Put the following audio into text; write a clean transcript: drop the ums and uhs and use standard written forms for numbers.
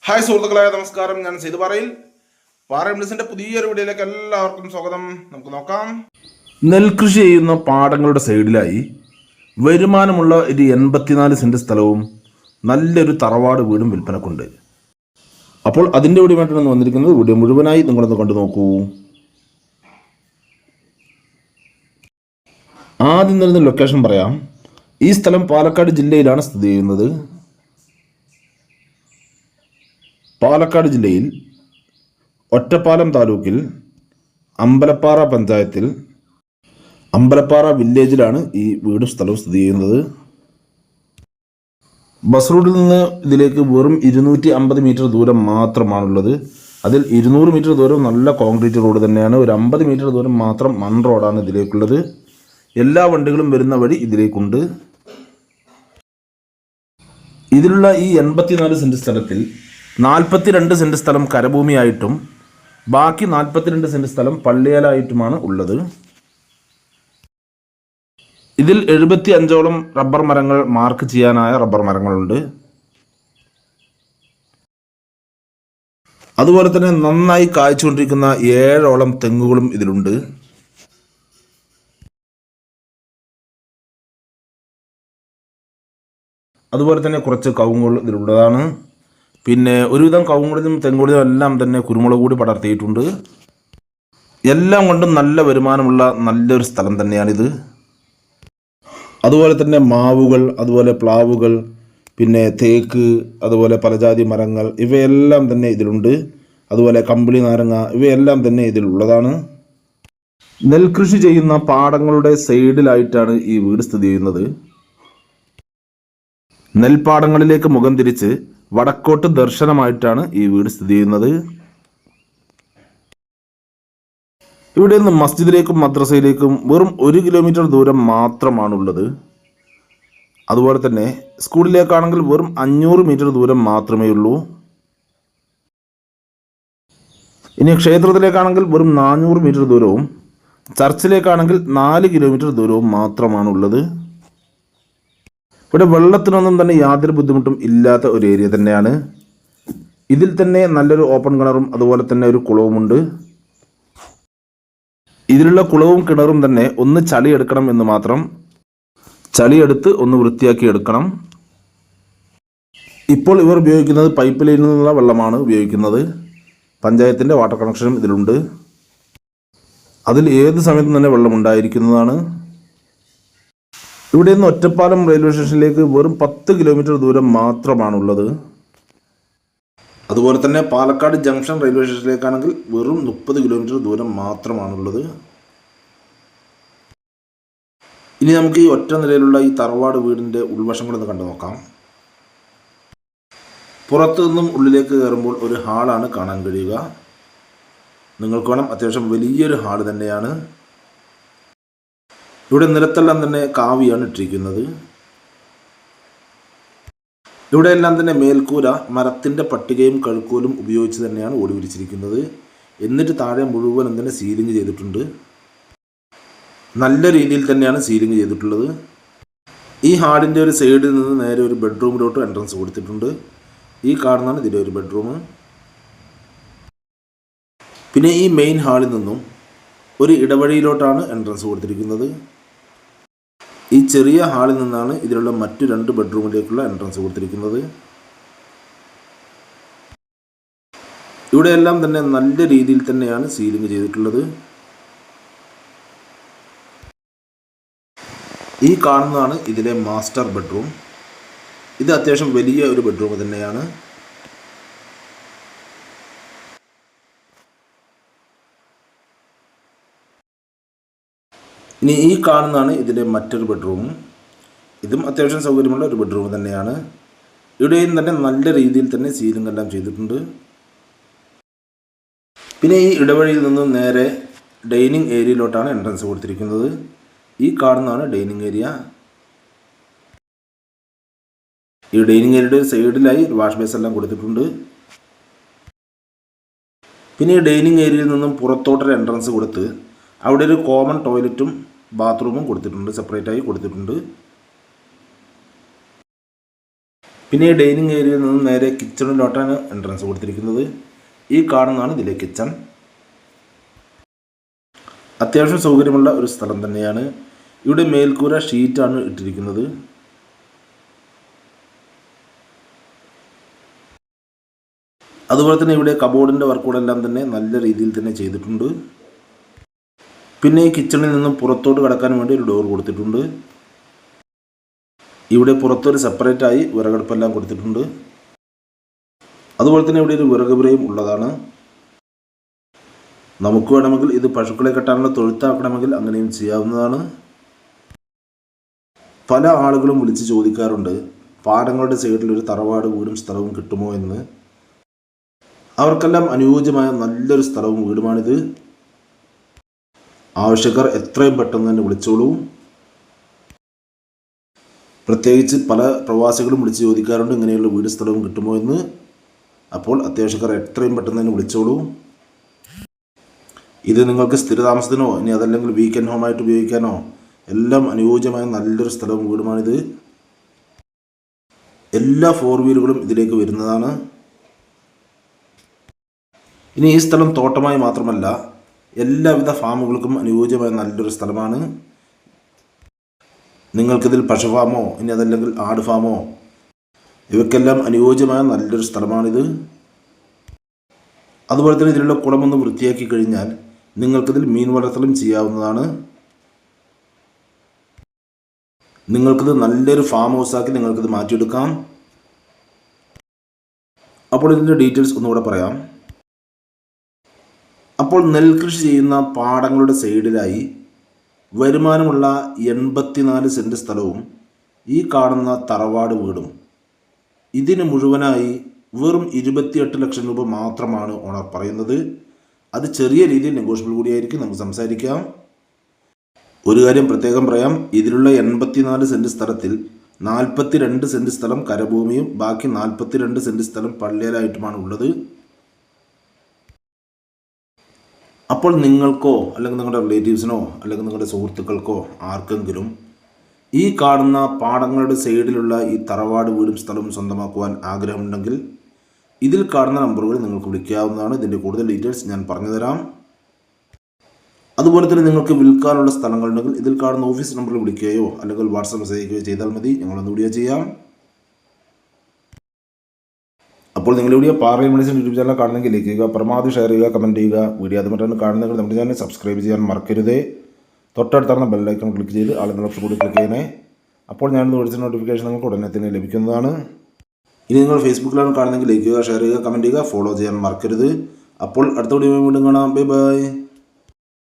Hi സുഹൃത്തുക്കളെ, നമസ്കാരം. ഞാൻ സെയ്ത് പാറയിൽ പാറ പുതിയൊരു വീഡിയോയിലേക്ക് എല്ലാവർക്കും സ്വാഗതം. നമുക്ക് നോക്കാം. നെൽകൃഷി ചെയ്യുന്ന പാടങ്ങളുടെ സൈഡിലായി വരുമാനമുള്ള ഒരു 84 സെന്റ് സ്ഥലവും നല്ലൊരു തറവാട് വീടും വിൽപ്പനക്കുണ്ട്. അപ്പോൾ അതിൻ്റെ വീഡിയോമായിട്ടാണ് വന്നിരിക്കുന്നത്. വീഡിയോ മുഴുവനായി നിങ്ങളൊന്ന് കണ്ടു നോക്കൂ. ആദ്യം തന്നെ ലൊക്കേഷൻ പറയാം. ഈ സ്ഥലം പാലക്കാട് ജില്ലയിലാണ് സ്ഥിതി ചെയ്യുന്നത്. പാലക്കാട് ജില്ലയിൽ ഒറ്റപ്പാലം താലൂക്കിൽ അമ്പലപ്പാറ പഞ്ചായത്തിൽ അമ്പലപ്പാറ വില്ലേജിലാണ് ഈ വീടും സ്ഥലവും സ്ഥിതി ചെയ്യുന്നത്. ബസ് റൂട്ടിൽ നിന്ന് ഇതിലേക്ക് വെറും 250 മീറ്റർ ദൂരം മാത്രമാണുള്ളത്. അതിൽ 200 മീറ്റർ ദൂരം നല്ല കോൺക്രീറ്റ് റോഡ് തന്നെയാണ്. ഒരു 50 മീറ്റർ ദൂരം മാത്രം മൺ റോഡാണ് ഇതിലേക്കുള്ളത്. എല്ലാ വണ്ടികളും വരുന്ന വഴി ഇതിലേക്കുണ്ട്. ഇതിലുള്ള ഈ 84 സെന്റ് സ്ഥലത്തിൽ 42 സെന്റ് സ്ഥലം കരഭൂമിയായിട്ടും ബാക്കി 42 സെന്റ് സ്ഥലം പള്ളിയാലായിട്ടുമാണ് ഉള്ളത്. ഇതിൽ 75ഓളം റബ്ബർ മരങ്ങൾ മാർക്ക് ചെയ്യാനായ റബ്ബർ മരങ്ങളുണ്ട്. അതുപോലെ തന്നെ നന്നായി കായ്ച്ചുകൊണ്ടിരിക്കുന്ന 7ഓളം തെങ്ങുകളും ഇതിലുണ്ട്. അതുപോലെ തന്നെ കുറച്ച് കവുങ്ങുകൾ ഇതിലുള്ളതാണ്. പിന്നെ ഒരുവിധം കവുങ്ങുകളിലും തെങ്ങുകളിലും എല്ലാം തന്നെ കുരുമുളക് കൂടി പടർത്തിയിട്ടുണ്ട്. എല്ലാം കൊണ്ടും നല്ല വരുമാനമുള്ള നല്ലൊരു സ്ഥലം തന്നെയാണിത്. അതുപോലെ തന്നെ മാവുകൾ, അതുപോലെ പ്ലാവുകൾ, പിന്നെ തേക്ക്, അതുപോലെ പലജാതി മരങ്ങൾ ഇവയെല്ലാം തന്നെ ഇതിലുണ്ട്. അതുപോലെ കമ്പിളി നാരങ്ങ ഇവയെല്ലാം തന്നെ ഇതിലുള്ളതാണ്. നെൽകൃഷി ചെയ്യുന്ന പാടങ്ങളുടെ സൈഡിലായിട്ടാണ് ഈ വീട് സ്ഥിതി ചെയ്യുന്നത്. നെൽപ്പാടങ്ങളിലേക്ക് മുഖം തിരിച്ച് വടക്കോട്ട് ദർശനമായിട്ടാണ് ഈ വീട് സ്ഥിതി ചെയ്യുന്നത്. ഇവിടെ നിന്ന് മസ്ജിദിലേക്കും മദ്രസയിലേക്കും വെറും 1 കിലോമീറ്റർ ദൂരം മാത്രമാണുള്ളത്. അതുപോലെ തന്നെ സ്കൂളിലേക്കാണെങ്കിൽ വെറും 500 മീറ്റർ ദൂരം മാത്രമേ ഉള്ളൂ. ഇനി ക്ഷേത്രത്തിലേക്കാണെങ്കിൽ വെറും 400 മീറ്റർ ദൂരവും ചർച്ചിലേക്കാണെങ്കിൽ 4 കിലോമീറ്റർ ദൂരവും മാത്രമാണുള്ളത്. ഇവിടെ വെള്ളത്തിനൊന്നും തന്നെ യാതൊരു ബുദ്ധിമുട്ടും ഇല്ലാത്ത ഒരു ഏരിയ തന്നെയാണ്. ഇതിൽ തന്നെ നല്ലൊരു ഓപ്പൺ കിണറും അതുപോലെ തന്നെ ഒരു കുളവുമുണ്ട്. ഇതിലുള്ള കുളവും കിണറും തന്നെ ഒന്ന് ചളിയെടുക്കണം എന്ന് മാത്രം. ചളിയെടുത്ത് ഒന്ന് വൃത്തിയാക്കി എടുക്കണം. ഇപ്പോൾ ഇവർ ഉപയോഗിക്കുന്നത് പൈപ്പ് ലൈനിൽ നിന്നുള്ള വെള്ളമാണ് ഉപയോഗിക്കുന്നത്. പഞ്ചായത്തിൻ്റെ വാട്ടർ കണക്ഷനും ഇതിലുണ്ട്. അതിൽ ഏത് സമയത്തും തന്നെ വെള്ളം ഉണ്ടായിരിക്കുന്നതാണ്. ഇവിടെ നിന്ന് ഒറ്റപ്പാലം റെയിൽവേ സ്റ്റേഷനിലേക്ക് വെറും 10 കിലോമീറ്റർ ദൂരം മാത്രമാണുള്ളത്. അതുപോലെ തന്നെ പാലക്കാട് ജംഗ്ഷൻ റെയിൽവേ സ്റ്റേഷനിലേക്കാണെങ്കിൽ വെറും 30 കിലോമീറ്റർ ദൂരം മാത്രമാണുള്ളത്. ഇനി നമുക്ക് ഈ ഒറ്റ നിലയിലുള്ള ഈ തറവാട് വീടിൻ്റെ ഉൾവശങ്ങളൊന്ന് കണ്ടു നോക്കാം. പുറത്തു നിന്നും ഉള്ളിലേക്ക് കയറുമ്പോൾ ഒരു ഹാളാണ് കാണാൻ കഴിയുക. നിങ്ങൾക്ക് വേണം, അത്യാവശ്യം വലിയൊരു ഹാള് തന്നെയാണ്. ഇവിടെ നിലത്തെല്ലാം തന്നെ കാവിയാണ് ഇട്ടിരിക്കുന്നത്. ഇവിടെ എല്ലാം തന്നെ മേൽക്കൂര മരത്തിൻ്റെ പട്ടികയും കഴുക്കോലും ഉപയോഗിച്ച് തന്നെയാണ് ഓടി വിരിച്ചിരിക്കുന്നത്. എന്നിട്ട് താഴെ മുഴുവനും തന്നെ സീലിംഗ് ചെയ്തിട്ടുണ്ട്. നല്ല രീതിയിൽ തന്നെയാണ് സീലിംഗ് ചെയ്തിട്ടുള്ളത്. ഈ ഹാളിൻ്റെ ഒരു സൈഡിൽ നിന്ന് നേരെ ഒരു ബെഡ്റൂമിലോട്ട് എൻട്രൻസ് കൊടുത്തിട്ടുണ്ട്. ഈ കാണുന്നതാണ് ഇതിലെ ഒരു ബെഡ്റൂം. പിന്നെ ഈ മെയിൻ ഹാളിൽ നിന്നും ഒരു ഇടവഴിയിലോട്ടാണ് എൻട്രൻസ് കൊടുത്തിരിക്കുന്നത്. ഈ ചെറിയ ഹാളിൽ നിന്നാണ് ഇതിലുള്ള മറ്റു 2 ബെഡ്റൂമിലേക്കുള്ള എൻട്രൻസ് കൊടുത്തിരിക്കുന്നത്. ഇവിടെയെല്ലാം തന്നെ നല്ല രീതിയിൽ തന്നെയാണ് സീലിംഗ് ചെയ്തിട്ടുള്ളത്. ഈ കാണുന്നതാണ് ഇതിലെ മാസ്റ്റർ ബെഡ്റൂം. ഇത് അത്യാവശ്യം വലിയ ഒരു ബെഡ്റൂം തന്നെയാണ്. ഇനി ഈ കാണുന്നതാണ് ഇതിൻ്റെ മറ്റൊരു ബെഡ്റൂം. ഇതും അത്യാവശ്യം സൗകര്യമുള്ള ഒരു ബെഡ്റൂം തന്നെയാണ്. ഇവിടെയും തന്നെ നല്ല രീതിയിൽ തന്നെ സീലിംഗ് എല്ലാം ചെയ്തിട്ടുണ്ട്. പിന്നെ ഈ ഇടവഴിയിൽ നിന്നും നേരെ ഡൈനിങ് ഏരിയയിലോട്ടാണ് എൻട്രൻസ് കൊടുത്തിരിക്കുന്നത്. ഈ കാണുന്നതാണ് ഡൈനിങ് ഏരിയ. ഈ ഡൈനിങ് ഏരിയയുടെ സൈഡിലായി വാഷ് ബേസ് എല്ലാം കൊടുത്തിട്ടുണ്ട്. പിന്നെ ഈ ഡൈനിങ് ഏരിയയിൽ നിന്നും പുറത്തോട്ടൊരു എൻട്രൻസ് കൊടുത്ത് അവിടെ ഒരു കോമൺ ടോയ്ലറ്റും ബാത്റൂമും കൊടുത്തിട്ടുണ്ട്, സെപ്പറേറ്റായി കൊടുത്തിട്ടുണ്ട്. പിന്നെ ഈ ഡൈനിങ് ഏരിയയിൽ നിന്നും നേരെ കിച്ചണിലോട്ടാണ് എൻട്രൻസ് കൊടുത്തിരിക്കുന്നത്. ഈ കാണുന്നതാണ് ഇതിലെ കിച്ചൺ. അത്യാവശ്യം സൗകര്യമുള്ള ഒരു സ്ഥലം തന്നെയാണ്. ഇവിടെ മേൽക്കൂര ഷീറ്റാണ് ഇട്ടിരിക്കുന്നത്. അതുപോലെ തന്നെ ഇവിടെ കബോർഡിൻ്റെ വർക്കുകളെല്ലാം തന്നെ നല്ല രീതിയിൽ തന്നെ ചെയ്തിട്ടുണ്ട്. പിന്നെ ഈ കിച്ചണിൽ നിന്നും പുറത്തോട്ട് കടക്കാൻ വേണ്ടി ഒരു ഡോർ കൊടുത്തിട്ടുണ്ട്. ഇവിടെ പുറത്തൊരു സെപ്പറേറ്റായി വിറകടുപ്പെല്ലാം കൊടുത്തിട്ടുണ്ട്. അതുപോലെ തന്നെ ഇവിടെ ഒരു വിറകുപുരയും ഉള്ളതാണ്. നമുക്ക് വേണമെങ്കിൽ ഇത് പശുക്കളെ കെട്ടാനുള്ള തൊഴുത്താക്കണമെങ്കിൽ അങ്ങനെയും ചെയ്യാവുന്നതാണ്. പല ആളുകളും വിളിച്ച് ചോദിക്കാറുണ്ട് പാടങ്ങളുടെ സൈഡിൽ ഒരു തറവാട് വീടും സ്ഥലവും കിട്ടുമോ എന്ന്. അവർക്കെല്ലാം അനുയോജ്യമായ നല്ലൊരു സ്ഥലവും വീടുമാണിത്. ആവശ്യക്കാർ എത്രയും പെട്ടെന്ന് തന്നെ വിളിച്ചോളൂ. പ്രത്യേകിച്ച് പല പ്രവാസികളും വിളിച്ച് ചോദിക്കാറുണ്ട് ഇങ്ങനെയുള്ള വീട് സ്ഥലവും കിട്ടുമോ എന്ന്. അപ്പോൾ അത്യാവശ്യക്കാർ എത്രയും പെട്ടെന്ന് തന്നെ വിളിച്ചോളൂ. ഇത് നിങ്ങൾക്ക് സ്ഥിരതാമസത്തിനോ ഇനി അതല്ലെങ്കിൽ വീക്കെൻഡ് ഹോമായിട്ട് ഉപയോഗിക്കാനോ എല്ലാം അനുയോജ്യമായ നല്ലൊരു സ്ഥലവും വീടുമാണിത്. എല്ലാ 4 വീലുകളും ഇതിലേക്ക് വരുന്നതാണ്. ഇനി ഈ സ്ഥലം തോട്ടമായി മാത്രമല്ല എല്ലാവിധ ഫാമുകൾക്കും അനുയോജ്യമായ നല്ലൊരു സ്ഥലമാണ്. നിങ്ങൾക്കിതിൽ പശു ഫാമോ ഇനി അതല്ലെങ്കിൽ ആട് ഫാമോ ഇവയ്ക്കെല്ലാം അനുയോജ്യമായ നല്ലൊരു സ്ഥലമാണിത്. അതുപോലെ തന്നെ ഇതിലുള്ള കുളമൊന്ന് വൃത്തിയാക്കി കഴിഞ്ഞാൽ നിങ്ങൾക്കിതിൽ മീൻ വളർത്തലും ചെയ്യാവുന്നതാണ്. നിങ്ങൾക്കിത് നല്ലൊരു ഫാം ഹൗസാക്കി നിങ്ങൾക്കിത് മാറ്റിയെടുക്കാം. അപ്പോൾ ഇതിൻ്റെ ഡീറ്റെയിൽസ് ഒന്നുകൂടെ പറയാം. അപ്പോൾ നെൽകൃഷി ചെയ്യുന്ന പാടങ്ങളുടെ സൈഡിലായി വരുമാനമുള്ള 84 സെൻറ്റ് സ്ഥലവും ഈ കാണുന്ന തറവാട് വീടും. ഇതിന് മുഴുവനായി വെറും 28 ലക്ഷം രൂപ മാത്രമാണ് ഓണർ പറയുന്നത്. അത് ചെറിയ രീതിയിൽ നെഗോഷ്യബിൾ കൂടിയായിരിക്കും, നമുക്ക് സംസാരിക്കാം. ഒരു കാര്യം പ്രത്യേകം പറയാം, ഇതിലുള്ള 84 സെൻറ്റ് സ്ഥലത്തിൽ 42 സെൻറ്റ് സ്ഥലം കരഭൂമിയും ബാക്കി 42 സെൻറ്റ് സ്ഥലം പള്ളിയിലായിട്ടുമാണ് ഉള്ളത്. അപ്പോൾ നിങ്ങൾക്കോ അല്ലെങ്കിൽ നിങ്ങളുടെ റിലേറ്റീവ്സിനോ അല്ലെങ്കിൽ നിങ്ങളുടെ സുഹൃത്തുക്കൾക്കോ ആർക്കെങ്കിലും ഈ കാണുന്ന പാടങ്ങളുടെ സൈഡിലുള്ള ഈ തറവാട് വീടും സ്ഥലവും സ്വന്തമാക്കുവാൻ ആഗ്രഹമുണ്ടെങ്കിൽ ഇതിൽ കാണുന്ന നമ്പറുകൾ നിങ്ങൾക്ക് വിളിക്കാവുന്നതാണ്. ഇതിൻ്റെ കൂടുതൽ ഡീറ്റെയിൽസ് ഞാൻ പറഞ്ഞുതരാം. അതുപോലെ തന്നെ നിങ്ങൾക്ക് വിൽക്കാനുള്ള സ്ഥലങ്ങളുണ്ടെങ്കിൽ ഇതിൽ കാണുന്ന ഓഫീസ് നമ്പറിൽ വിളിക്കുകയോ അല്ലെങ്കിൽ വാട്സാപ്പ് മെസ്സേജ് അയക്കുകയോ ചെയ്താൽ മതി. ഞങ്ങളൊന്ന് വീഡിയോ ചെയ്യാം. അപ്പോൾ നിങ്ങളുടെ വീഡിയോ പാറയം മെഡിസിൻ യൂട്യൂബ് ചാനൽ കാണുന്നെങ്കിൽ ലൈക്ക് ചെയ്യുക, പരമാവധി ഷെയർ ചെയ്യുക, കമൻറ്റ് ചെയ്യുക. വീഡിയോ അതുമായിട്ടാണ് കാണുന്നെങ്കിൽ നമ്മുടെ ചാനൽ സബ്സ്ക്രൈബ് ചെയ്യാൻ മറക്കരുതേ. തൊട്ടടുത്തുള്ള ബെല്ലൈക്കൺ ക്ലിക്ക് ചെയ്ത് ആളുകൾ ഓപ്ഷൻ കൂടി ക്ലിക്ക് ചെയ്യണേ. അപ്പോൾ ഞാനിന്ന് വിളിച്ച നോട്ടിഫിക്കേഷൻ നിങ്ങൾക്ക് ഉടനെ തന്നെ ലഭിക്കുന്നതാണ്. ഇനി നിങ്ങൾ ഫേസ്ബുക്കിലാണ് കാണുന്നെങ്കിൽ ലൈക്ക് ചെയ്യുക, ഷെയർ ചെയ്യുക, കമൻറ്റ് ചെയ്യുക, ഫോളോ ചെയ്യാൻ മറക്കരുത്. അപ്പോൾ അടുത്ത വീഡിയോ വീണ്ടും കാണാം. Bye bye.